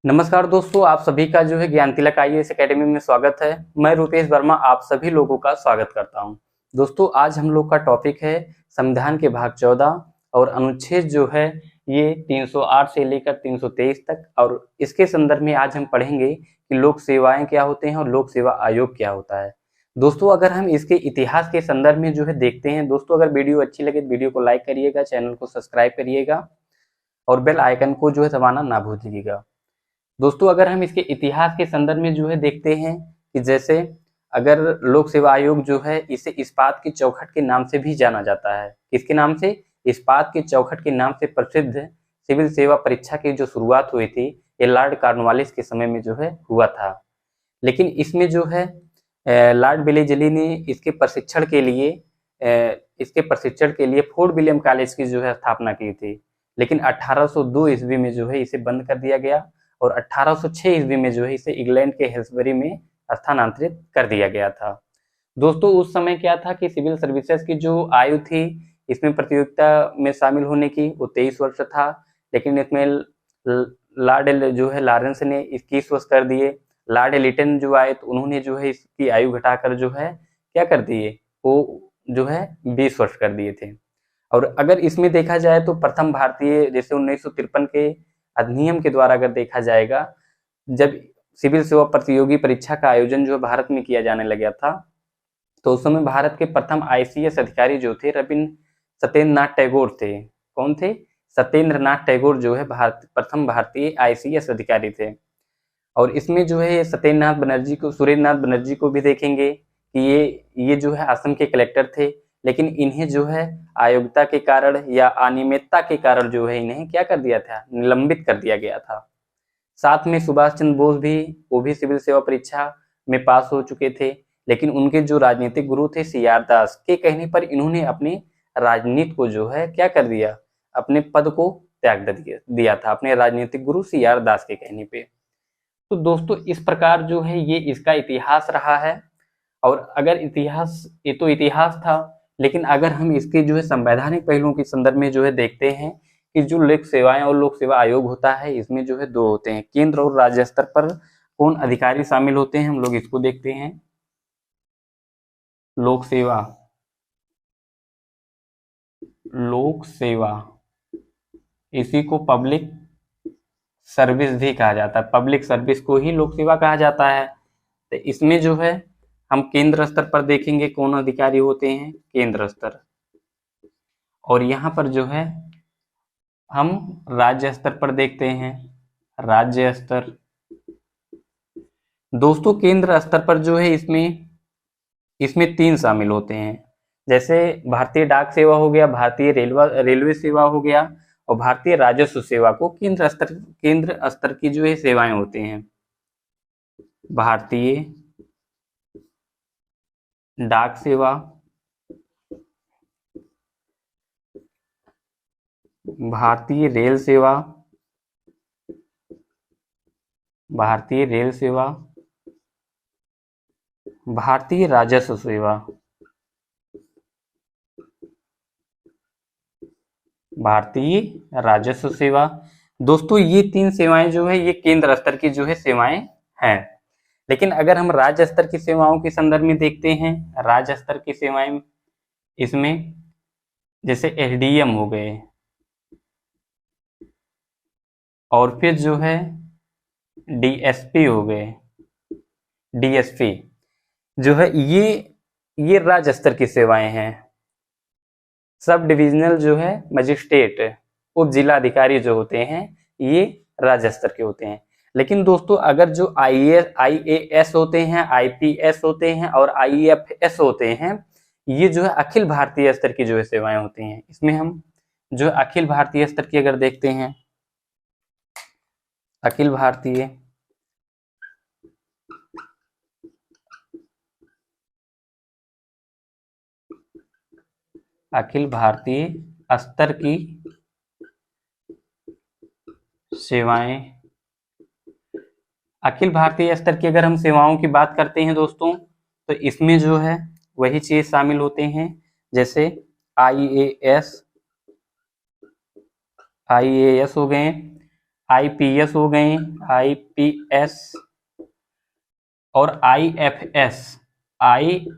नमस्कार दोस्तों, आप सभी का जो है ज्ञान तिलक आईएएस एकेडमी में स्वागत है। मैं रुपेश वर्मा आप सभी लोगों का स्वागत करता हूं। दोस्तों, आज हम लोग का टॉपिक है संविधान के भाग 14 और अनुच्छेद जो है ये 308 से लेकर 323 तक। और इसके संदर्भ में आज हम पढ़ेंगे कि लोक सेवाएं क्या होते हैं और लोक सेवा आयोग क्या होता है। दोस्तों, अगर हम इसके इतिहास के संदर्भ में जो है देखते हैं, दोस्तों अगर वीडियो अच्छी लगे तो वीडियो को लाइक करिएगा, चैनल को सब्सक्राइब करिएगा और बेल आइकन को जो है दबाना ना भूलिएगा। दोस्तों, अगर हम इसके इतिहास के संदर्भ में जो है देखते हैं कि जैसे अगर लोक सेवा आयोग जो है इसे इस्पात की चौखट के नाम से भी जाना जाता है। किसके नाम से? इस्पात की चौखट के नाम से प्रसिद्ध सिविल सेवा परीक्षा की जो शुरुआत हुई थी ये लॉर्ड कॉर्नवालिस के समय में जो है हुआ था। लेकिन इसमें जो है लॉर्ड वेलेस्ली ने इसके प्रशिक्षण के लिए फोर्ट विलियम कॉलेज की जो है स्थापना की थी। लेकिन 1802 ईस्वी में जो है इसे बंद कर दिया गया और 1806 ईस्वी में जो है इसे इंग्लैंड के हेल्सबरी में स्थानांतरित कर दिया गया था। दोस्तों, उस समय क्या था कि सिविल सर्विसेज की जो आयु थी इसमें प्रतियोगिता में शामिल होने की वो 23 वर्ष था। लेकिन इसमें लॉर्ड जो है लॉरेंस ने 21 वर्ष कर दिए। लॉर्ड लिटन जो आए तो उन्होंने जो है इसकी आयु घटाकर जो है क्या कर दिए, वो जो है 20 वर्ष कर दिए थे। और अगर इसमें देखा जाए तो प्रथम भारतीय जैसे 1953 के अधिनियम के द्वारा अगर देखा जाएगा, जब सिविल सेवा प्रतियोगी परीक्षा का आयोजन जो भारत में किया जाने लगा था तो उस समय भारत के प्रथम आईसीएस अधिकारी जो थे सत्येंद्र नाथ टैगोर थे। कौन थे? सत्येंद्र नाथ टैगोर जो है प्रथम भारतीय आईसीएस अधिकारी थे। और इसमें जो है सुरेंद्र नाथ बनर्जी को भी देखेंगे कि ये जो है असम के कलेक्टर थे। लेकिन इन्हें जो है अयोग्यता के कारण या अनियमितता के कारण जो है इन्हें क्या कर दिया था, निलंबित कर दिया गया था। साथ में सुभाष चंद्र बोस भी, वो भी सिविल सेवा परीक्षा में पास हो चुके थे। लेकिन उनके जो राजनीतिक गुरु थे सीआर दास के कहने पर इन्होंने अपनी राजनीति को जो है क्या कर दिया, अपने पद को त्याग दिया था, अपने राजनीतिक गुरु सीआर दास के कहने पे। तो दोस्तों, इस प्रकार जो है ये इसका इतिहास रहा है। और अगर इतिहास, ये तो इतिहास था, लेकिन अगर हम इसके जो है संवैधानिक पहलुओं के संदर्भ में जो है देखते हैं कि जो लोक सेवाएं और लोक सेवा आयोग होता है इसमें जो है दो होते हैं, केंद्र और राज्य स्तर पर कौन अधिकारी शामिल होते हैं, हम लोग इसको देखते हैं। लोक सेवा इसी को पब्लिक सर्विस भी कहा जाता है। पब्लिक सर्विस को ही लोक सेवा कहा जाता है। तो इसमें जो है हम केंद्र स्तर पर देखेंगे कौन अधिकारी होते हैं, केंद्र स्तर। और यहाँ पर जो है हम राज्य स्तर पर देखते हैं, राज्य स्तर। दोस्तों, केंद्र स्तर पर जो है इसमें 3 शामिल होते हैं। जैसे भारतीय डाक सेवा हो गया, भारतीय रेलवे सेवा हो गया और भारतीय राजस्व सेवा को केंद्र स्तर की जो है सेवाएं होती हैं। भारतीय डाक सेवा, भारतीय रेल सेवा, भारतीय राजस्व सेवा, भारतीय राजस्व सेवा। दोस्तों, ये 3 सेवाएं जो है ये केंद्र स्तर की जो है सेवाएं हैं। लेकिन अगर हम राज्य स्तर की सेवाओं के संदर्भ में देखते हैं, राज्य स्तर की सेवाएं इसमें जैसे एसडीएम हो गए और फिर जो है डीएसपी हो गए। डीएसपी जो है ये राज्य स्तर की सेवाएं हैं। सब डिविजनल जो है मजिस्ट्रेट, उप जिला अधिकारी जो होते हैं ये राज्य स्तर के होते हैं। लेकिन दोस्तों, अगर जो आईएएस होते हैं, आईपीएस होते हैं और आईएफएस होते हैं, ये जो है अखिल भारतीय स्तर की जो है सेवाएं होती हैं। इसमें हम जो अखिल भारतीय स्तर की अगर देखते हैं, अखिल भारतीय स्तर की सेवाएं, अखिल भारतीय स्तर की अगर हम सेवाओं की बात करते हैं दोस्तों, तो इसमें जो है वही चीज शामिल होते हैं जैसे आईएएस हो गए, आईपीएस हो गए, आईपीएस और आईएफएस, आईएफएस,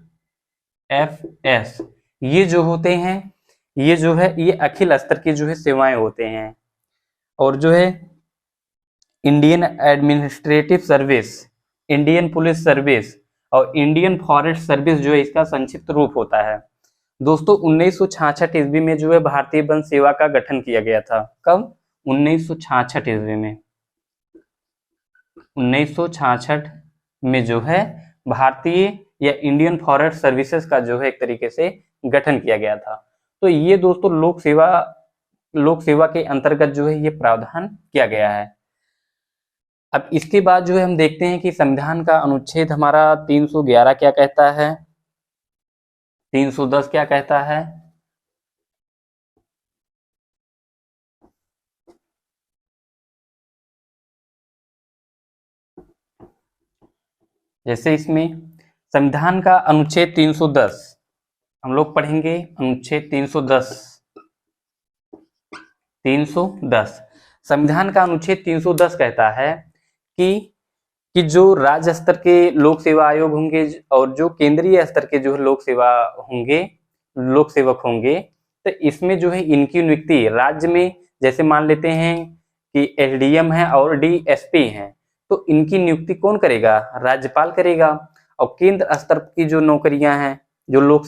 ये जो होते हैं, ये जो है ये अखिल स्तर की जो है सेवाएं होते हैं। और जो है Indian administrative service, Indian police service और इंडियन फॉरेस्ट सर्विस जो है इसका संक्षिप्त रूप होता है। दोस्तों 1966 ईस्वी में जो है भारतीय वन सेवा का गठन किया गया था। कब? 1966 ईस्वी में। 1966 में जो है भारतीय या इंडियन फॉरेस्ट सर्विसेज का जो है एक तरीके से गठन किया गया था। तो ये दोस्तों लोक सेवा के अंतर्गत जो है ये प्रावधान किया गया है। अब इसके बाद जो है हम देखते हैं कि संविधान का अनुच्छेद हमारा 311 क्या कहता है, 310 क्या कहता है। जैसे इसमें संविधान का अनुच्छेद 310 हम लोग पढ़ेंगे, अनुच्छेद 310 संविधान का अनुच्छेद 310 कहता है कि जो राज्य स्तर के लोक सेवा आयोग होंगे और जो केंद्रीय स्तर के जो लोक सेवक होंगे, तो इसमें जो है इनकी नियुक्ति राज्य में, जैसे मान लेते हैं कि एसडीएम है और डीएसपी है, तो इनकी नियुक्ति कौन करेगा? राज्यपाल करेगा। और केंद्र स्तर की जो नौकरियां हैं, जो लोक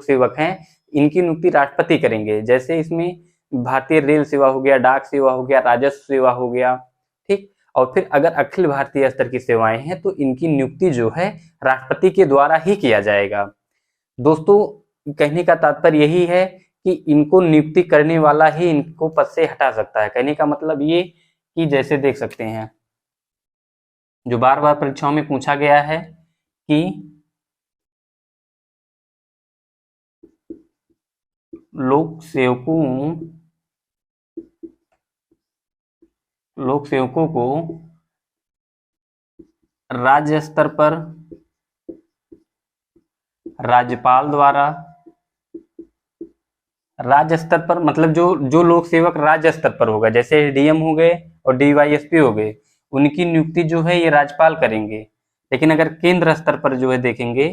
सेवक हैं, इनकी नियुक्ति राष्ट्रपति करेंगे। जैसे इसमें भारतीय रेल सेवा हो गया, डाक सेवा हो गया, राजस्व सेवा हो गया, ठीक। और फिर अगर अखिल भारतीय स्तर की सेवाएं हैं तो इनकी नियुक्ति जो है राष्ट्रपति के द्वारा ही किया जाएगा। दोस्तों कहने का तात्पर्य यही है कि इनको नियुक्ति करने वाला ही इनको पद से हटा सकता है। कहने का मतलब ये कि जैसे देख सकते हैं जो बार बार परीक्षाओं में पूछा गया है कि लोक सेवकों को राज्य स्तर पर राज्यपाल द्वारा, राज्य स्तर पर मतलब जो लोक सेवक राज्य स्तर पर होगा, जैसे एसडीएम हो गए और डीवाईएसपी हो गए, उनकी नियुक्ति जो है ये राज्यपाल करेंगे। लेकिन अगर केंद्र स्तर पर जो है देखेंगे,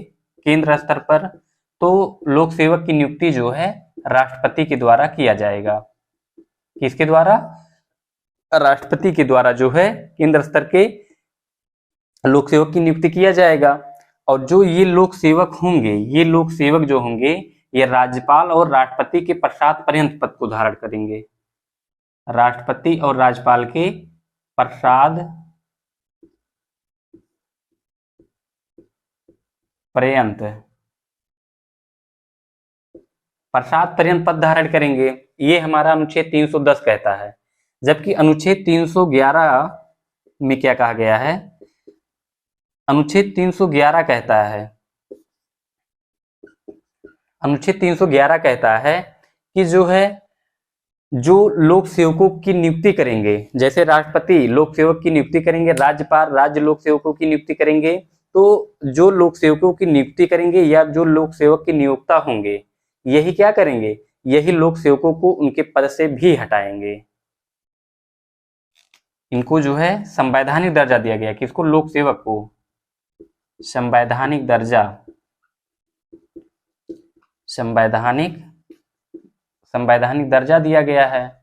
केंद्र स्तर पर तो लोक सेवक की नियुक्ति जो है राष्ट्रपति के द्वारा किया जाएगा। किसके द्वारा? राष्ट्रपति के द्वारा जो है केंद्र स्तर के लोक सेवक की नियुक्ति किया जाएगा। और जो ये लोक सेवक होंगे, ये लोक सेवक जो होंगे ये राज्यपाल और राष्ट्रपति के प्रसाद पर्यंत पद को धारण करेंगे। राष्ट्रपति और राज्यपाल के प्रसाद पर्यंत पद धारण करेंगे। ये हमारा अनुच्छेद 310 कहता है। जबकि अनुच्छेद 311 में क्या कहा गया है? अनुच्छेद 311 कहता है, अनुच्छेद 311 कहता है कि जो है जो लोक सेवकों की नियुक्ति करेंगे, जैसे राष्ट्रपति लोक सेवक की नियुक्ति करेंगे, राज्यपाल राज्य लोक सेवकों की नियुक्ति करेंगे, तो जो लोक सेवकों की नियुक्ति करेंगे या जो लोक सेवक के नियोक्ता होंगे, यही क्या करेंगे? यही लोक सेवकों को उनके पद से भी हटाएंगे। इनको जो है संवैधानिक दर्जा दिया गया। किसको? लोक सेवक को संवैधानिक दर्जा, संवैधानिक दर्जा दिया गया है।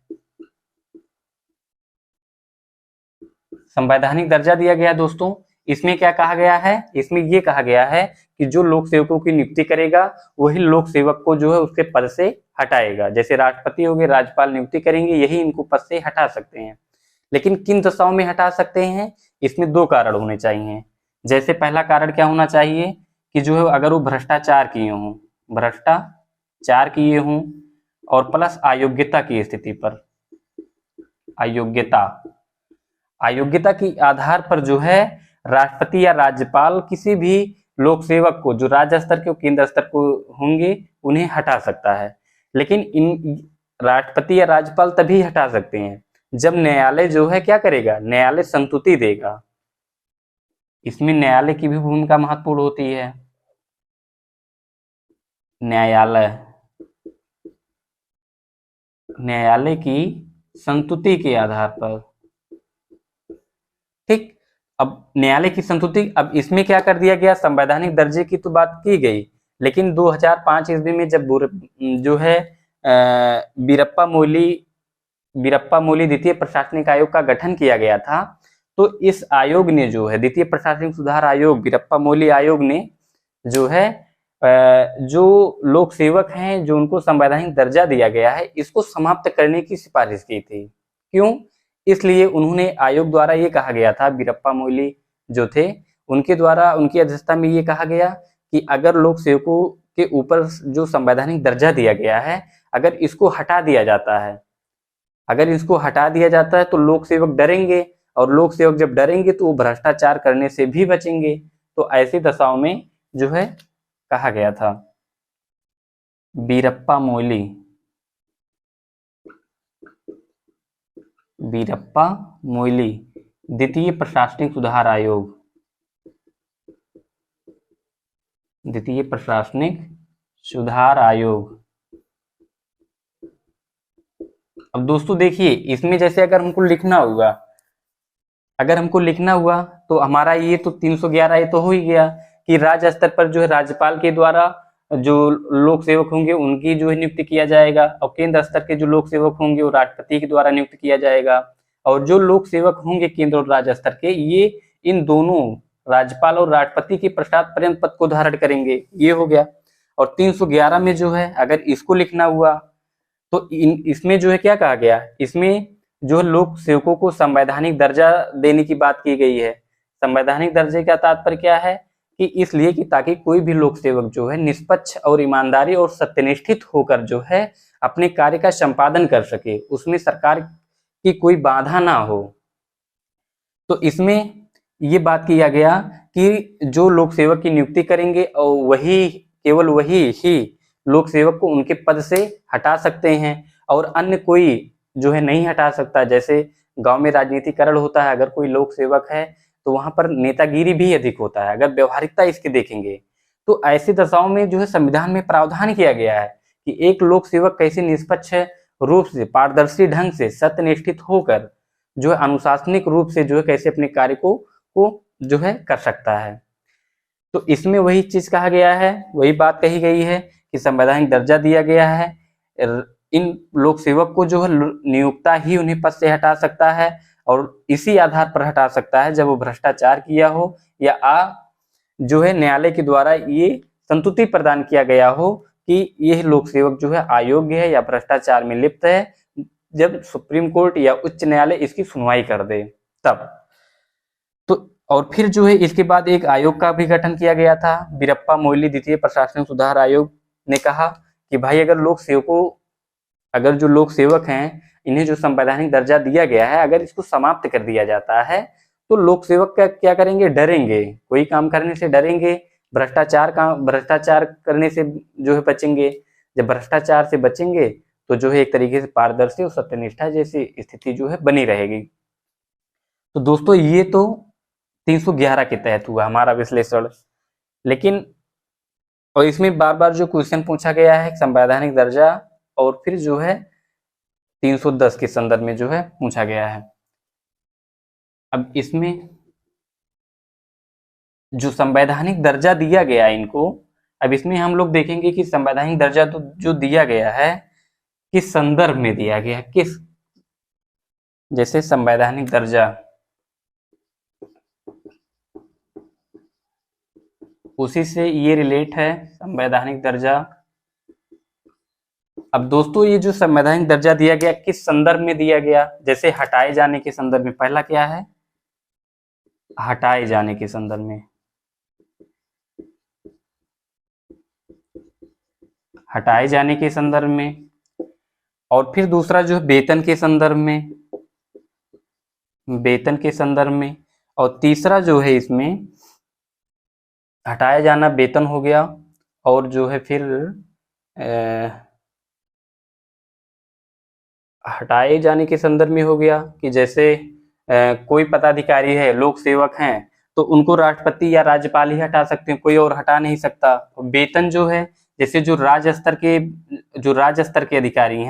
संवैधानिक दर्जा दिया गया दोस्तों। इसमें क्या कहा गया है? इसमें ये कहा गया है कि जो लोक सेवकों की नियुक्ति करेगा वही लोक सेवक को जो है उसके पद से हटाएगा। जैसे राष्ट्रपति हो गए, राज्यपाल नियुक्ति करेंगे, यही इनको पद से हटा सकते हैं। लेकिन किन दशाओं में हटा सकते हैं? इसमें दो कारण होने चाहिए। जैसे पहला कारण क्या होना चाहिए कि जो है अगर वो भ्रष्टाचार किए हों और प्लस अयोग्यता की स्थिति पर, अयोग्यता की आधार पर जो है राष्ट्रपति या राज्यपाल किसी भी लोक सेवक को, जो राज्य स्तर के केंद्र स्तर को होंगे, उन्हें हटा सकता है। लेकिन इन राष्ट्रपति या राज्यपाल तभी हटा सकते हैं जब न्यायालय जो है क्या करेगा? न्यायालय संतुति देगा। इसमें न्यायालय की भी भूमिका महत्वपूर्ण होती है। न्यायालय की संतुति के आधार पर। ठीक, अब न्यायालय की संतुति, अब इसमें क्या कर दिया गया, संवैधानिक दर्जे की तो बात की गई, लेकिन 2005 ईस्वी में जब जो है वीरप्पा मोइली द्वितीय प्रशासनिक आयोग का गठन किया गया था, तो इस आयोग ने जो है द्वितीय प्रशासनिक सुधार आयोग, वीरप्पा मोइली आयोग ने जो है जो लोक सेवक हैं, जो उनको संवैधानिक दर्जा दिया गया है, इसको समाप्त करने की सिफारिश की थी। क्यों? इसलिए उन्होंने आयोग द्वारा ये कहा गया था, वीरप्पा मोइली जो थे उनके द्वारा, उनकी अध्यक्षता में ये कहा गया कि अगर लोक सेवकों के ऊपर जो संवैधानिक दर्जा दिया गया है, अगर इसको हटा दिया जाता है, अगर इसको हटा दिया जाता है तो लोक सेवक डरेंगे, और लोक सेवक जब डरेंगे तो वो भ्रष्टाचार करने से भी बचेंगे। तो ऐसी दशाओं में जो है कहा गया था। वीरप्पा मोइली द्वितीय प्रशासनिक सुधार आयोग, द्वितीय प्रशासनिक सुधार आयोग। अब दोस्तों देखिए, इसमें जैसे अगर हमको लिखना हुआ तो हमारा ये तो 311 ये तो हो ही गया कि राज्य स्तर पर जो है राज्यपाल के द्वारा जो लोक सेवक होंगे उनकी जो है नियुक्ति किया जाएगा, और केंद्र स्तर के जो लोक सेवक होंगे वो राष्ट्रपति के द्वारा नियुक्त किया जाएगा, और जो लोक सेवक होंगे केंद्र और राज्य स्तर के, ये इन दोनों राज्यपाल और राष्ट्रपति के पश्चात पर्यंत पद को धारण करेंगे। ये हो गया। और 311 में जो है अगर इसको लिखना हुआ तो इसमें जो है क्या कहा गया, इसमें जो लोक सेवकों को संवैधानिक दर्जा देने की बात की गई है। संवैधानिक दर्जे का तात्पर्य क्या है कि इसलिए कि ताकि कोई भी लोक सेवक जो है निष्पक्ष और ईमानदारी और सत्यनिष्ठित होकर जो है अपने कार्य का संपादन कर सके, उसमें सरकार की कोई बाधा ना हो। तो इसमें ये बात किया गया कि जो लोक सेवक की नियुक्ति करेंगे और केवल वही ही लोक सेवक को उनके पद से हटा सकते हैं, और अन्य कोई जो है नहीं हटा सकता। जैसे गांव में राजनीतिकरण होता है, अगर कोई लोक सेवक है तो वहां पर नेतागिरी भी अधिक होता है, अगर व्यवहारिकता इसके देखेंगे तो ऐसी दशाओं में जो है संविधान में प्रावधान किया गया है कि एक लोक सेवक कैसे निष्पक्ष रूप से, पारदर्शी ढंग से, सत्यनिष्ठित होकर जो है अनुशासनिक रूप से जो है कैसे अपने कार्य को जो है कर सकता है। तो इसमें वही चीज कहा गया है, वही बात कही गई है कि संवैधानिक दर्जा दिया गया है, इन लोक सेवक को जो है नियोक्ता ही उन्हें पद से हटा सकता है, और इसी आधार पर हटा सकता है जब वो भ्रष्टाचार किया हो या जो है न्यायालय के द्वारा ये संतुति प्रदान किया गया हो कि यह लोक सेवक जो है अयोग्य है या भ्रष्टाचार में लिप्त है, जब सुप्रीम कोर्ट या उच्च न्यायालय इसकी सुनवाई कर दे तब। तो और फिर जो है इसके बाद एक आयोग का भी गठन किया गया था, वीरप्पा मोइली द्वितीय प्रशासनिक सुधार आयोग ने कहा कि भाई अगर जो लोक सेवक हैं इन्हें जो संवैधानिक दर्जा दिया गया है, अगर इसको समाप्त कर दिया जाता है तो लोक सेवक क्या करेंगे, डरेंगे, कोई काम करने से डरेंगे, भ्रष्टाचार करने से जो है बचेंगे। जब भ्रष्टाचार से बचेंगे तो जो है एक तरीके से पारदर्शी और सत्यनिष्ठा जैसी स्थिति जो है बनी रहेगी। तो दोस्तों ये तो 311 के तहत हुआ हमारा विश्लेषण। लेकिन और इसमें बार बार जो क्वेश्चन पूछा गया है संवैधानिक दर्जा, और फिर जो है 310 के संदर्भ में जो है पूछा गया है। अब इसमें जो संवैधानिक दर्जा दिया गया है इनको, अब इसमें हम लोग देखेंगे कि संवैधानिक दर्जा तो जो दिया गया है किस संदर्भ में दिया गया है, जैसे संवैधानिक दर्जा उसी से ये रिलेट है संवैधानिक दर्जा। अब दोस्तों ये जो संवैधानिक दर्जा दिया गया किस संदर्भ में दिया गया, जैसे हटाए जाने के संदर्भ में, पहला क्या है, हटाए जाने के संदर्भ में, हटाए जाने के संदर्भ में, और फिर दूसरा जो है वेतन के संदर्भ में, वेतन के संदर्भ में, और तीसरा जो है इसमें हटाया जाना वेतन हो गया, और जो है फिर हटाए जाने के संदर्भ में हो गया कि जैसे कोई पदाधिकारी है, लोक सेवक हैं, तो उनको राष्ट्रपति या राज्यपाल ही हटा सकते हैं, कोई और हटा नहीं सकता। वेतन जो है जैसे जो राज्य स्तर के अधिकारी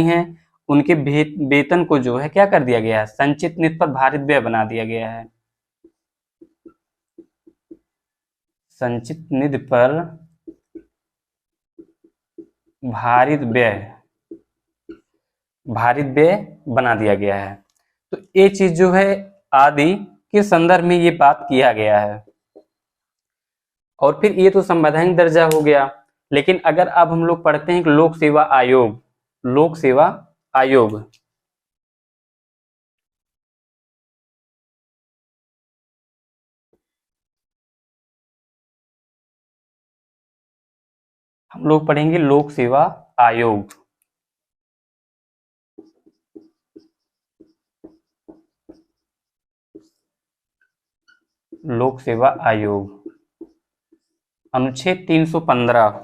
हैं, उनके वेतन को जो है क्या कर दिया गया है, संचित निधि पर भारित व्यय बना दिया गया है। संचित निधि पर भारित व्यय बना दिया गया है। तो ये चीज जो है आदि के संदर्भ में ये बात किया गया है। और फिर ये तो संवैधानिक दर्जा हो गया, लेकिन अगर अब हम लोग पढ़ते हैं कि लोक सेवा आयोग, लोक सेवा आयोग हम लोग पढ़ेंगे लोक सेवा आयोग। लोक सेवा आयोग अनुच्छेद 315,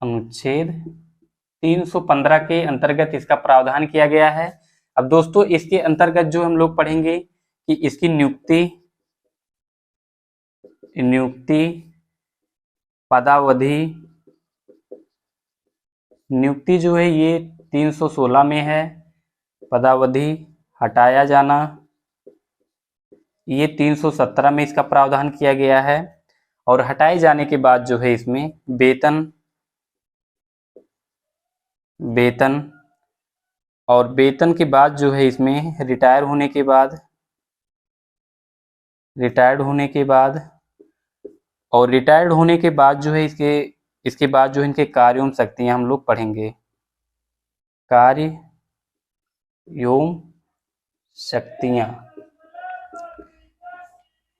अनुच्छेद 315 के अंतर्गत इसका प्रावधान किया गया है। अब दोस्तों इसके अंतर्गत जो हम लोग पढ़ेंगे कि इसकी नियुक्ति पदावधि, नियुक्ति जो है ये 316 में है, पदावधि हटाया जाना ये 317 में इसका प्रावधान किया गया है। और हटाए जाने के बाद जो है इसमें वेतन और वेतन के बाद जो है इसमें रिटायर्ड होने के बाद और रिटायर्ड होने के बाद जो है इसके बाद जो इनके कार्य एवं शक्तियां हम लोग पढ़ेंगे, कार्य एवं शक्तियां।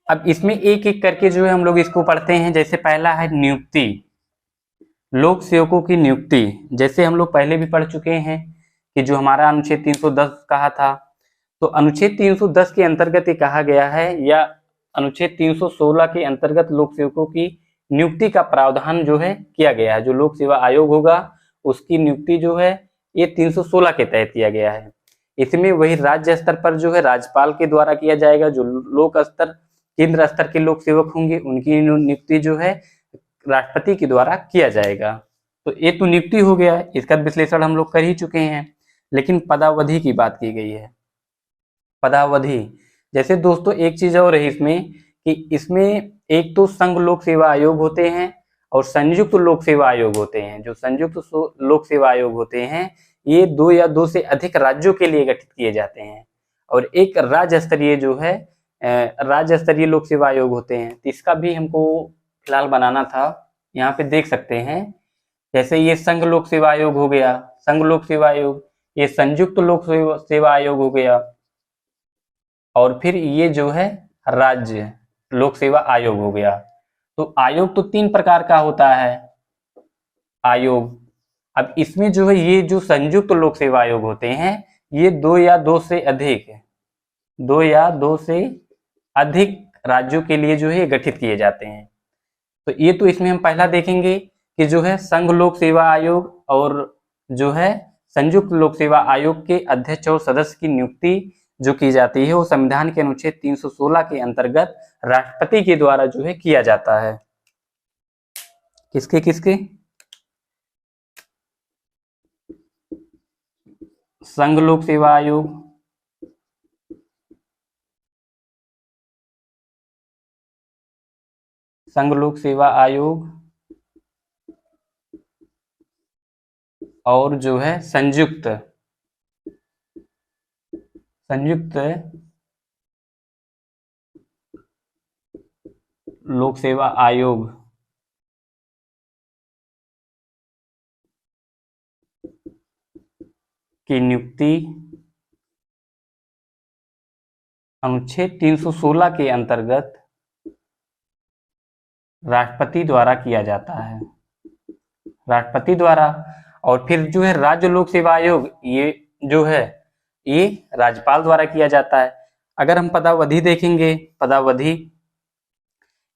अब इसमें एक एक करके जो है हम लोग इसको पढ़ते हैं। जैसे पहला है नियुक्ति, लोक सेवकों की नियुक्ति। जैसे हम लोग पहले भी पढ़ चुके हैं कि जो हमारा अनुच्छेद 310 कहा था, तो अनुच्छेद 310 के अंतर्गत ये कहा गया है, या अनुच्छेद 316 के अंतर्गत लोक सेवकों की नियुक्ति का प्रावधान जो है किया गया है। जो लोक सेवा आयोग होगा उसकी नियुक्ति जो है ये 316 के तहत किया गया है। इसमें वही राज्य स्तर पर जो है राज्यपाल के द्वारा किया जाएगा। जो लोक स्तर केंद्र स्तर के लोक सेवक होंगे उनकी नियुक्ति जो है राष्ट्रपति के द्वारा किया जाएगा। तो ये तो नियुक्ति हो गया, इसका विश्लेषण हम लोग कर ही चुके हैं। लेकिन पदावधि की बात की गई है। पदावधि जैसे दोस्तों एक चीज और है इसमें कि इसमें एक तो संघ लोक सेवा आयोग होते हैं और संयुक्त लोक सेवा आयोग होते हैं। जो संयुक्त लोक सेवा आयोग होते हैं ये 2 या 2 से अधिक राज्यों के लिए गठित किए जाते हैं। और एक राज्य स्तरीय जो है राज्य स्तरीय लोक सेवा आयोग होते हैं। तो इसका भी हमको फिलहाल बनाना था, यहाँ पे देख सकते हैं। जैसे ये संघ लोक सेवा आयोग हो गया, संघ लोक सेवा आयोग, ये संयुक्त लोक सेवा आयोग हो गया, और फिर ये जो है राज्य लोक सेवा आयोग हो गया। तो आयोग तो 3 प्रकार का होता है आयोग। अब इसमें जो है ये जो संयुक्त लोक सेवा आयोग होते हैं ये 2 या 2 से अधिक राज्यों के लिए जो है गठित किए जाते हैं। तो ये तो इसमें हम पहला देखेंगे कि जो है संघ लोक सेवा आयोग और जो है संयुक्त लोक सेवा आयोग के अध्यक्ष और सदस्य की नियुक्ति जो की जाती है वो संविधान के अनुच्छेद 316 के अंतर्गत राष्ट्रपति के द्वारा जो है किया जाता है। किसके संघ लोक सेवा आयोग, संघ लोक सेवा आयोग और जो है संयुक्त लोक सेवा आयोग की नियुक्ति अनुच्छेद 316 के अंतर्गत राष्ट्रपति द्वारा किया जाता है, राष्ट्रपति द्वारा। और फिर जो है राज्य लोक सेवा आयोग ये जो है ये राज्यपाल द्वारा किया जाता है। अगर हम पदावधि देखेंगे, पदावधि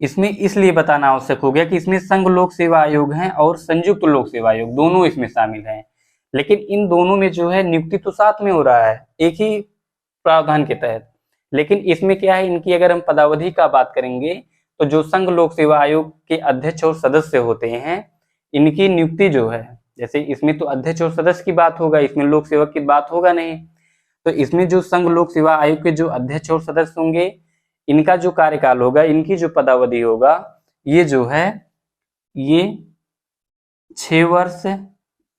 इसमें इसलिए बताना आवश्यक हो गया कि इसमें संघ लोक सेवा आयोग है और संयुक्त लोक सेवा आयोग दोनों इसमें शामिल हैं। लेकिन इन दोनों में जो है नियुक्ति तो साथ में हो रहा है एक ही प्रावधान के तहत। लेकिन इसमें क्या है, इनकी अगर हम पदावधि का बात करेंगे तो जो संघ लोक सेवा आयोग के अध्यक्ष और सदस्य होते हैं इनकी नियुक्ति जो है, जैसे इसमें तो अध्यक्ष और सदस्य की बात होगा, इसमें लोक सेवक की बात होगा नहीं। तो इसमें जो संघ लोक सेवा आयोग के जो अध्यक्ष और सदस्य होंगे, इनका जो कार्यकाल होगा, इनकी जो पदावधि होगा, ये जो है ये 6 वर्ष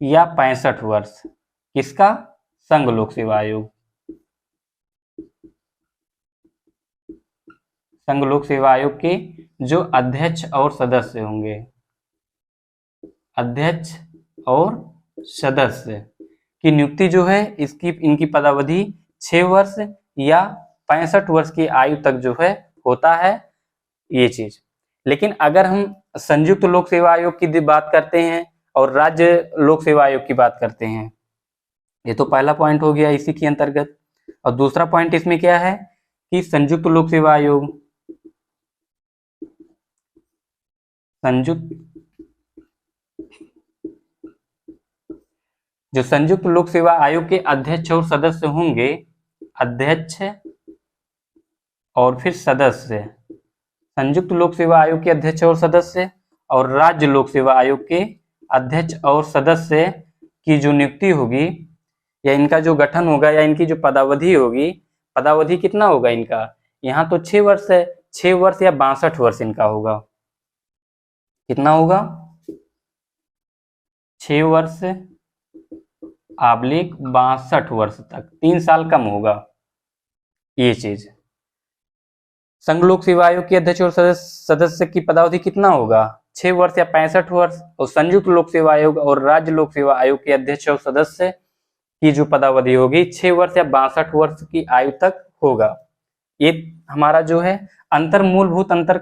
या 65 वर्ष। किसका? संघ लोक सेवा आयोग। संघ लोक सेवा आयोग के जो अध्यक्ष और सदस्य होंगे, अध्यक्ष और सदस्य की नियुक्ति जो है, इनकी पदावधि 6 वर्ष या 65 वर्ष की आयु तक जो है होता है ये चीज। लेकिन अगर हम संयुक्त लोक सेवा आयोग की बात करते हैं और राज्य लोक सेवा आयोग की बात करते हैं, ये तो पहला पॉइंट हो गया इसी के अंतर्गत। और दूसरा पॉइंट इसमें क्या है कि संयुक्त लोक सेवा आयोग, जो संयुक्त लोक सेवा आयोग के अध्यक्ष और सदस्य होंगे, अध्यक्ष और फिर सदस्य, संयुक्त लोक सेवा आयोग के अध्यक्ष और सदस्य और राज्य लोक सेवा आयोग के अध्यक्ष और सदस्य की जो नियुक्ति होगी या इनका जो गठन होगा या इनकी जो पदावधि होगी, पदावधि कितना होगा इनका? यहाँ तो 6 वर्ष है, 6 वर्ष या 62 वर्ष इनका होगा। कितना होगा? 6 वर्ष / 62 वर्ष तक, 3 साल कम होगा ये चीज। संघ लोक सेवा आयोग के अध्यक्ष और सदस्य की पदावधि कितना होगा? 6 वर्ष या 65 वर्ष। और संयुक्त लोक सेवा आयोग और राज्य लोक सेवा आयोग के अध्यक्ष और सदस्य की जो पदावधि होगी 6 वर्ष या 62 वर्ष की आयु तक होगा। ये हमारा जो है मूलभूत अंतर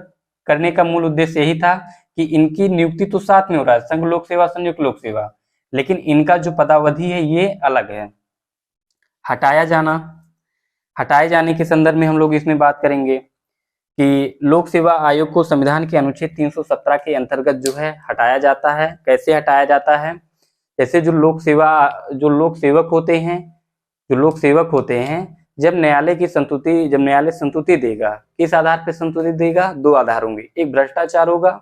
करने का मूल उद्देश्य यही था कि इनकी नियुक्ति तो साथ में हो रहा है, संघ लोक सेवा, संयुक्त लोक सेवा, लेकिन इनका जो पदावधि है ये अलग है। हटाए जाने के संदर्भ में हम लोग इसमें बात करेंगे कि लोक सेवा आयोग को संविधान के अनुच्छेद 317 के अंतर्गत जो है हटाया जाता है। कैसे हटाया जाता है? जैसे जो लोक सेवक होते हैं, जब न्यायालय संतुति देगा, किस आधार पर संतुति देगा? 2 आधार होंगे, एक भ्रष्टाचार होगा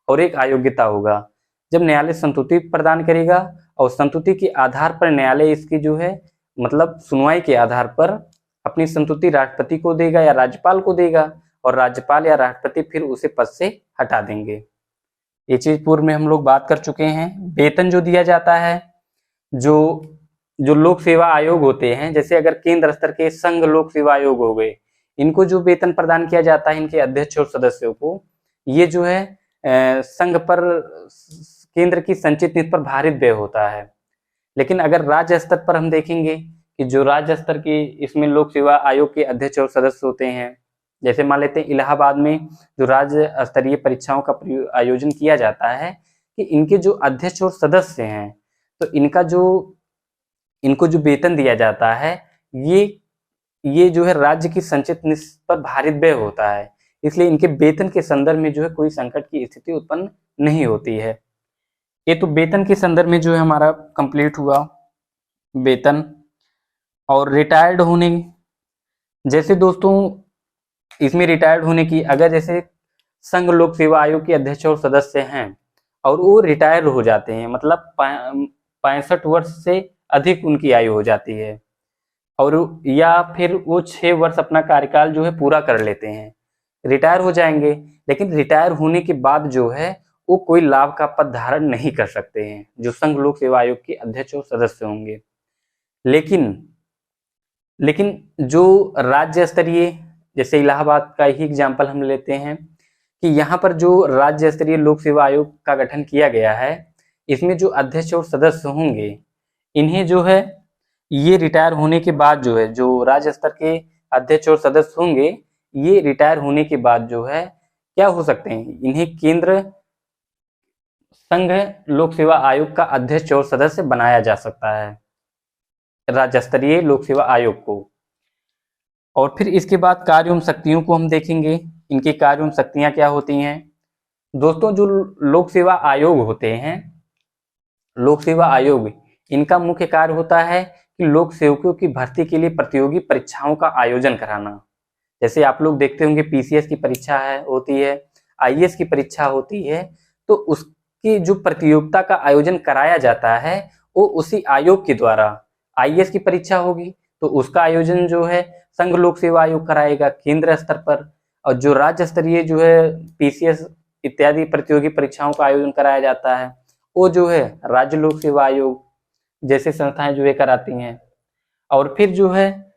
और एक अयोग्यता होगा। जब न्यायालय संतुति प्रदान करेगा और संतुति के आधार पर न्यायालय इसकी जो है मतलब सुनवाई के आधार पर अपनी संतुति राष्ट्रपति को देगा या राज्यपाल को देगा, और राज्यपाल या राष्ट्रपति फिर उसे पद से हटा देंगे। ये चीज पूर्व में हम लोग बात कर चुके हैं। वेतन जो दिया जाता है, जो लोक सेवा आयोग होते हैं, जैसे अगर केंद्र स्तर के संघ लोक सेवा आयोग हो गए, इनको जो वेतन प्रदान किया जाता है इनके अध्यक्ष और सदस्यों को, ये जो है संघ पर केंद्र की संचित नीति पर भारित व्यय होता है। लेकिन अगर राज्य स्तर पर हम देखेंगे कि जो राज्य स्तर के इसमें लोक सेवा आयोग के अध्यक्ष और सदस्य होते हैं, जैसे मान लेते हैं इलाहाबाद में जो राज्य स्तरीय परीक्षाओं का आयोजन किया जाता है, कि इनके जो अध्यक्ष और सदस्य हैं, तो इनको जो वेतन दिया जाता है ये जो है राज्य की संचित नीति पर भारित व्यय होता है, इसलिए इनके वेतन के संदर्भ में जो है कोई संकट की स्थिति उत्पन्न नहीं होती है। ये तो वेतन के संदर्भ में जो है हमारा कंप्लीट हुआ वेतन। और रिटायर्ड होने, जैसे दोस्तों इसमें रिटायर्ड होने की, अगर जैसे संघ लोक सेवा आयोग के अध्यक्ष और सदस्य हैं और वो रिटायर हो जाते हैं, मतलब 65 वर्ष से अधिक उनकी आयु हो जाती है, और या फिर वो 6 वर्ष अपना कार्यकाल जो है पूरा कर लेते हैं, रिटायर हो जाएंगे, लेकिन रिटायर होने के बाद जो है वो कोई लाभ का पद धारण नहीं कर सकते हैं, जो संघ लोक सेवा आयोग के अध्यक्ष और सदस्य होंगे। लेकिन जो राज्य स्तरीय, जैसे इलाहाबाद का ही एग्जाम्पल हम लेते हैं कि यहाँ पर जो राज्य स्तरीय लोक सेवा आयोग का गठन किया गया है, इसमें जो अध्यक्ष और सदस्य होंगे, इन्हें जो है ये रिटायर होने के बाद जो है, जो राज्य स्तर के अध्यक्ष और सदस्य होंगे, ये रिटायर होने के बाद जो है क्या हो सकते हैं, इन्हें केंद्र संघ लोक सेवा आयोग का अध्यक्ष और सदस्य बनाया जा सकता है, राज्य स्तरीय लोक सेवा आयोग को। और फिर इसके बाद कार्य एवं शक्तियों को हम देखेंगे, इनकी कार्य एवं शक्तियां क्या होती हैं। दोस्तों जो लोक सेवा आयोग होते हैं, लोक सेवा आयोग, इनका मुख्य कार्य होता है कि लोक सेवकों की भर्ती के लिए प्रतियोगी परीक्षाओं का आयोजन कराना। जैसे आप लोग देखते होंगे पीसीएस की परीक्षा होती है, आईएएस की परीक्षा होती है, तो कि जो प्रतियोगिता का आयोजन कराया जाता है वो उसी आयोग के द्वारा, आईएएस की परीक्षा होगी तो उसका आयोजन जो है संघ लोक सेवा आयोग कराएगा केंद्र स्तर पर, और जो राज्य स्तरीय जो है पीसीएस इत्यादि प्रतियोगी परीक्षाओं का आयोजन कराया जाता है वो जो है राज्य लोक सेवा आयोग जैसे संस्थाएं जो है कराती हैं। और फिर जो है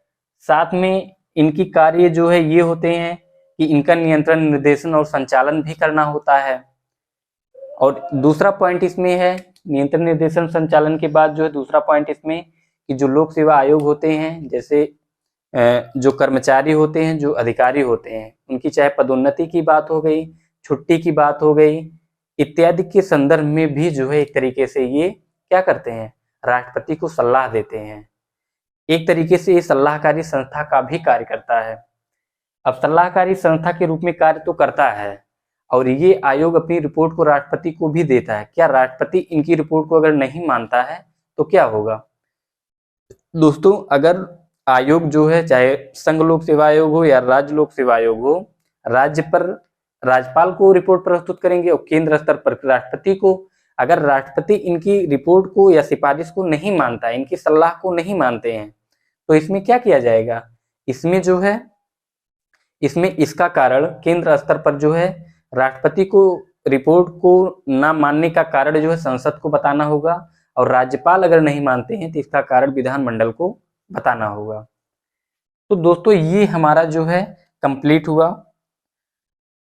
साथ में इनकी कार्य जो है ये होते हैं कि इनका नियंत्रण, निर्देशन और संचालन भी करना होता है। और दूसरा पॉइंट इसमें है, नियंत्रण, निर्देशन, संचालन के बाद जो है दूसरा पॉइंट इसमें कि जो लोक सेवा आयोग होते हैं, जैसे जो कर्मचारी होते हैं, जो अधिकारी होते हैं, उनकी चाहे पदोन्नति की बात हो गई, छुट्टी की बात हो गई इत्यादि के संदर्भ में भी जो है एक तरीके से ये क्या करते हैं, राष्ट्रपति को सलाह देते हैं। एक तरीके से ये सलाहकारी संस्था का भी कार्य करता है। अब सलाहकारी संस्था के रूप में कार्य तो करता है और ये आयोग अपनी रिपोर्ट को राष्ट्रपति को भी देता है। क्या राष्ट्रपति इनकी रिपोर्ट को अगर नहीं मानता है तो क्या होगा दोस्तों, अगर आयोग जो है चाहे संघ लोक सेवा आयोग हो या राज्य लोक सेवा आयोग हो, राज्य पर राज्यपाल को रिपोर्ट प्रस्तुत करेंगे और केंद्र स्तर पर राष्ट्रपति को। अगर राष्ट्रपति इनकी रिपोर्ट को या सिफारिश को नहीं मानता है, इनकी सलाह को नहीं मानते हैं, तो इसमें क्या किया जाएगा, इसमें जो है इसमें इसका कारण केंद्र स्तर पर जो है राष्ट्रपति को रिपोर्ट को ना मानने का कारण जो है संसद को बताना होगा, और राज्यपाल अगर नहीं मानते हैं तो इसका कारण विधानमंडल को बताना होगा। तो दोस्तों ये हमारा जो है कंप्लीट हुआ।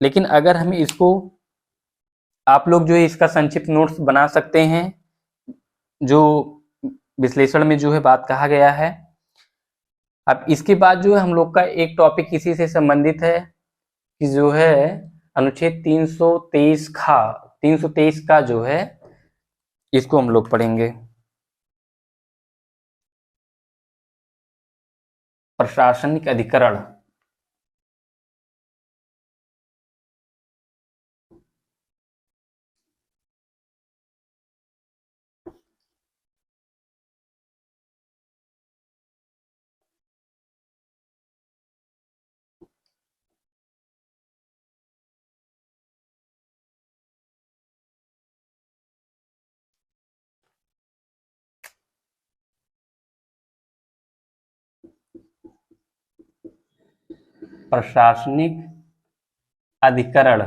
लेकिन अगर हम इसको, आप लोग जो है इसका संक्षिप्त नोट्स बना सकते हैं, जो विश्लेषण में जो है बात कहा गया है। अब इसके बाद जो है हम लोग का एक टॉपिक इसी से संबंधित है कि जो है अनुच्छेद 323 का जो है इसको हम लोग पढ़ेंगे, प्रशासनिक अधिकरण। प्रशासनिक अधिकरण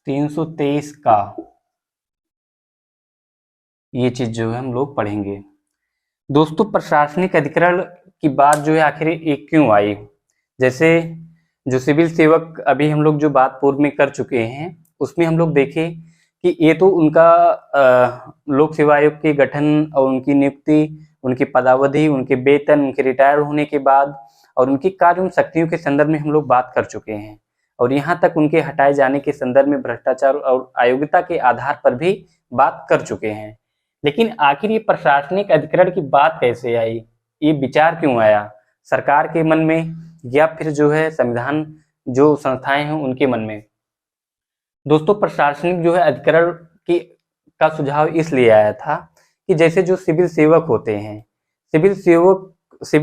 (323) का ये चीज जो है हम लोग पढ़ेंगे। दोस्तों प्रशासनिक अधिकरण की बात जो है आखिर एक क्यों आई, जैसे जो सिविल सेवक अभी हम लोग जो बात पूर्व में कर चुके हैं उसमें हम लोग देखें कि ये तो उनका लोक सेवा आयोग के गठन और उनकी नियुक्ति, उनकी पदावधि, उनके वेतन, उनके रिटायर होने के बाद और उनकी कार्य एवं शक्तियों के संदर्भ में हम लोग बात कर चुके हैं, और यहाँ तक उनके हटाए जाने के संदर्भ में भ्रष्टाचार और अयोग्यता के आधार पर भी बात कर चुके हैं। लेकिन आखिर ये प्रशासनिक अधिकरण की बात कैसे आई, ये विचार क्यों आया सरकार के मन में या फिर जो है संविधान जो संस्थाएं हैं उनके मन में। दोस्तों प्रशासनिक जो है अधिकरण की का सुझाव इसलिए आया था कि जैसे जो सिविल सेवक होते हैं, सिविल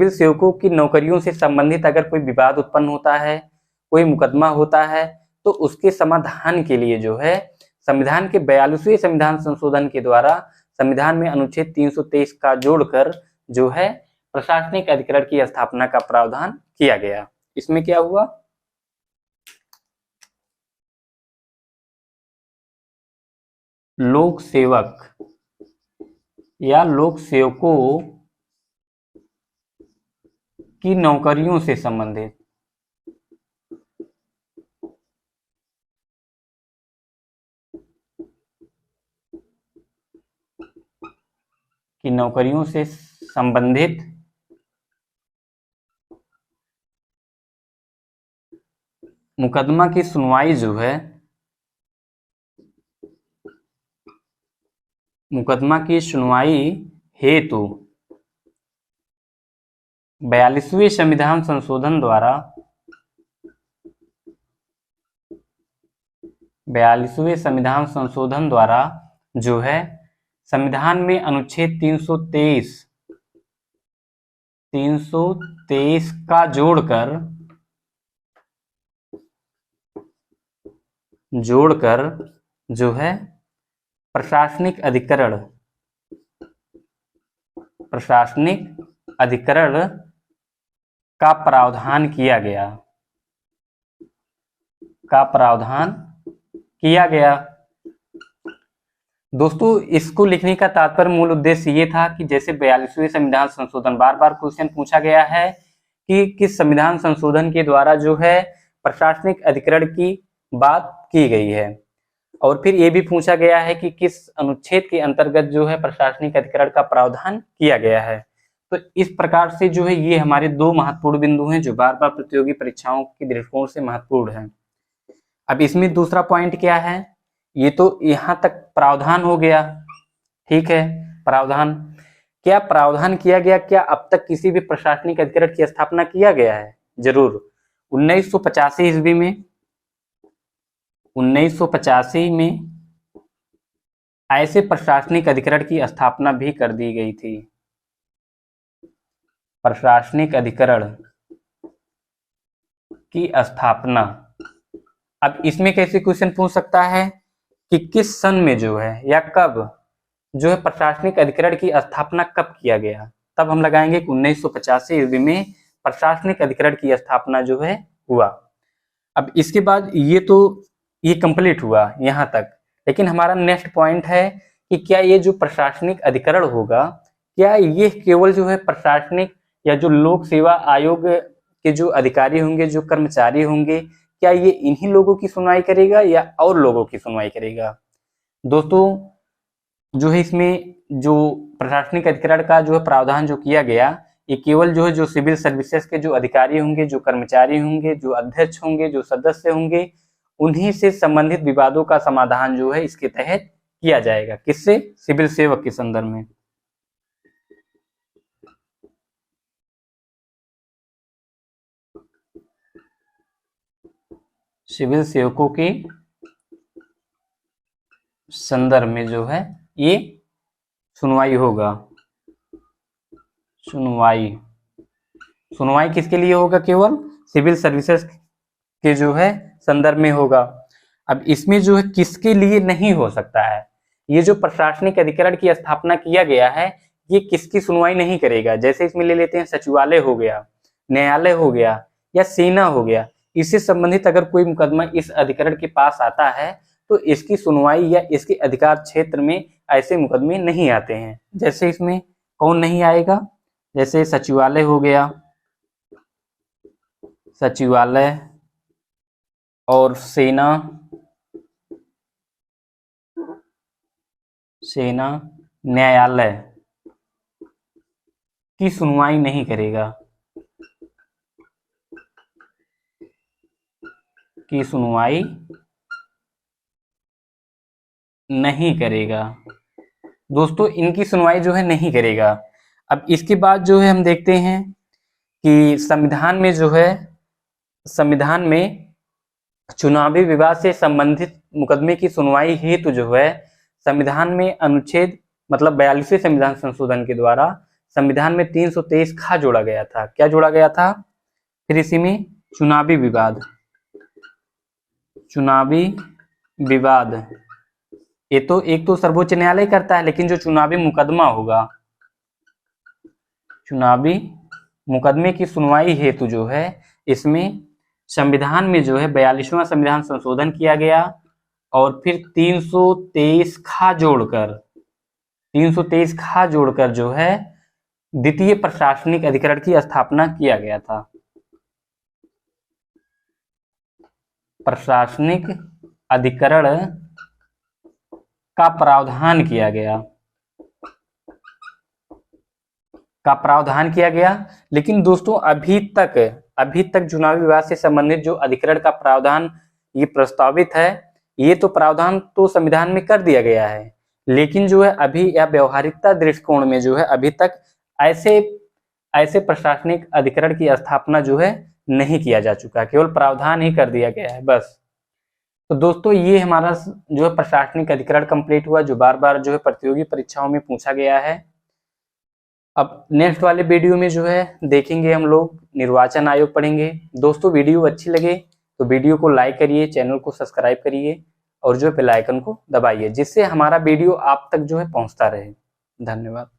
सेवकों की नौकरियों से संबंधित अगर कोई विवाद उत्पन्न होता है, कोई मुकदमा होता है, तो उसके समाधान के लिए जो है संविधान के 42वें संविधान संशोधन के द्वारा संविधान में अनुच्छेद 323 का जोड़कर जो है प्रशासनिक अधिकरण की स्थापना का प्रावधान किया गया। इसमें क्या हुआ, लोक सेवक या लोक सेवकों की नौकरियों से संबंधित मुकदमा की सुनवाई जो है, मुकदमा की सुनवाई हेतु 42वें संविधान संशोधन द्वारा 42वें संविधान संशोधन द्वारा जो है संविधान में अनुच्छेद 323 323 का जोड़कर जो है प्रशासनिक अधिकरण का प्रावधान किया गया। दोस्तों इसको लिखने का तात्पर्य मूल उद्देश्य ये था कि जैसे 42वें संविधान संशोधन, बार बार क्वेश्चन पूछा गया है कि किस संविधान संशोधन के द्वारा जो है प्रशासनिक अधिकरण की बात की गई है, और फिर ये भी पूछा गया है कि किस अनुच्छेद के अंतर्गत जो है प्रशासनिक अधिकरण का प्रावधान किया गया है। तो इस प्रकार से जो है ये हमारे दो महत्वपूर्ण बिंदु हैं जो बार बार प्रतियोगी परीक्षाओं के दृष्टिकोण से महत्वपूर्ण है। अब इसमें दूसरा पॉइंट क्या है, ये तो यहाँ तक प्रावधान हो गया, ठीक है। प्रावधान क्या प्रावधान किया गया, क्या अब तक किसी भी प्रशासनिक अधिकरण की स्थापना किया गया है? जरूर। 1985 ईस्वी में 1985 में ऐसे प्रशासनिक अधिकरण की स्थापना भी कर दी गई थी। प्रशासनिक अधिकरण की स्थापना। अब इसमें कैसे क्वेश्चन पूछ सकता है कि किस सन में जो है या कब जो है प्रशासनिक अधिकरण की स्थापना कब किया गया, तब हम लगाएंगे कि 1985 ईस्वी में प्रशासनिक अधिकरण की स्थापना जो है हुआ। अब इसके बाद ये कंप्लीट हुआ यहाँ तक, लेकिन हमारा नेक्स्ट पॉइंट है कि क्या ये जो प्रशासनिक अधिकरण होगा, क्या ये केवल जो है प्रशासनिक या जो लोक सेवा आयोग के जो अधिकारी होंगे, जो कर्मचारी होंगे, क्या ये इन्हीं लोगों की सुनवाई करेगा या और लोगों की सुनवाई करेगा? दोस्तों जो है इसमें जो प्रशासनिक अधिकरण का जो है प्रावधान जो किया गया, ये केवल जो है जो सिविल सर्विसेज के जो अधिकारी होंगे, जो कर्मचारी होंगे, जो अध्यक्ष होंगे, जो सदस्य होंगे, उन्हीं से संबंधित विवादों का समाधान जो है इसके तहत किया जाएगा। किससे? सिविल सेवक के संदर्भ में। सिविल सेवकों के संदर्भ में जो है ये सुनवाई होगा। सुनवाई किसके लिए होगा? केवल सिविल सर्विसेज के जो है संदर्भ में होगा। अब इसमें जो है किसके लिए नहीं हो सकता है, ये जो प्रशासनिक अधिकरण की स्थापना किया गया है, ये किसकी सुनवाई नहीं करेगा? जैसे इसमें ले लेते हैं सचिवालय हो गया, न्यायालय हो गया या सेना हो गया, इससे संबंधित अगर कोई मुकदमा इस अधिकरण के पास आता है तो इसकी सुनवाई या इसके अधिकार क्षेत्र में ऐसे मुकदमे नहीं आते हैं। जैसे इसमें कौन नहीं आएगा? जैसे सचिवालय हो गया, सचिवालय और सेना, न्यायालय की सुनवाई नहीं करेगा, की सुनवाई नहीं करेगा। दोस्तों इनकी सुनवाई जो है नहीं करेगा। अब इसके बाद जो है हम देखते हैं कि संविधान में चुनावी विवाद से संबंधित मुकदमे की सुनवाई हेतु जो है संविधान में अनुच्छेद मतलब 42वें संविधान संशोधन के द्वारा संविधान में 323 खा जोड़ा गया था। क्या जोड़ा गया था? फिर इसी में चुनावी विवाद ये तो एक तो सर्वोच्च न्यायालय करता है, लेकिन जो चुनावी मुकदमा होगा, चुनावी मुकदमे की सुनवाई हेतु जो है इसमें संविधान में जो है 42वां संविधान संशोधन किया गया और फिर 323 खा जोड़कर जो है द्वितीय प्रशासनिक अधिकरण की स्थापना किया गया था। प्रशासनिक अधिकरण का प्रावधान किया गया। लेकिन दोस्तों अभी तक चुनावी विवाद से संबंधित जो अधिकरण का प्रावधान ये प्रस्तावित है, ये तो प्रावधान तो संविधान में कर दिया गया है, लेकिन जो है अभी या व्यवहारिकता दृष्टिकोण में जो है अभी तक ऐसे प्रशासनिक अधिकरण की स्थापना जो है नहीं किया जा चुका, केवल प्रावधान ही कर दिया गया है बस। तो दोस्तों ये हमारा जो है प्रशासनिक अधिकरण कंप्लीट हुआ, जो बार बार जो है प्रतियोगी परीक्षाओं में पूछा गया है। अब नेक्स्ट वाले वीडियो में जो है देखेंगे हम लोग निर्वाचन आयोग पढ़ेंगे। दोस्तों वीडियो अच्छी लगे तो वीडियो को लाइक करिए, चैनल को सब्सक्राइब करिए और जो बेल आइकन को दबाइए, जिससे हमारा वीडियो आप तक जो है पहुंचता रहे। धन्यवाद।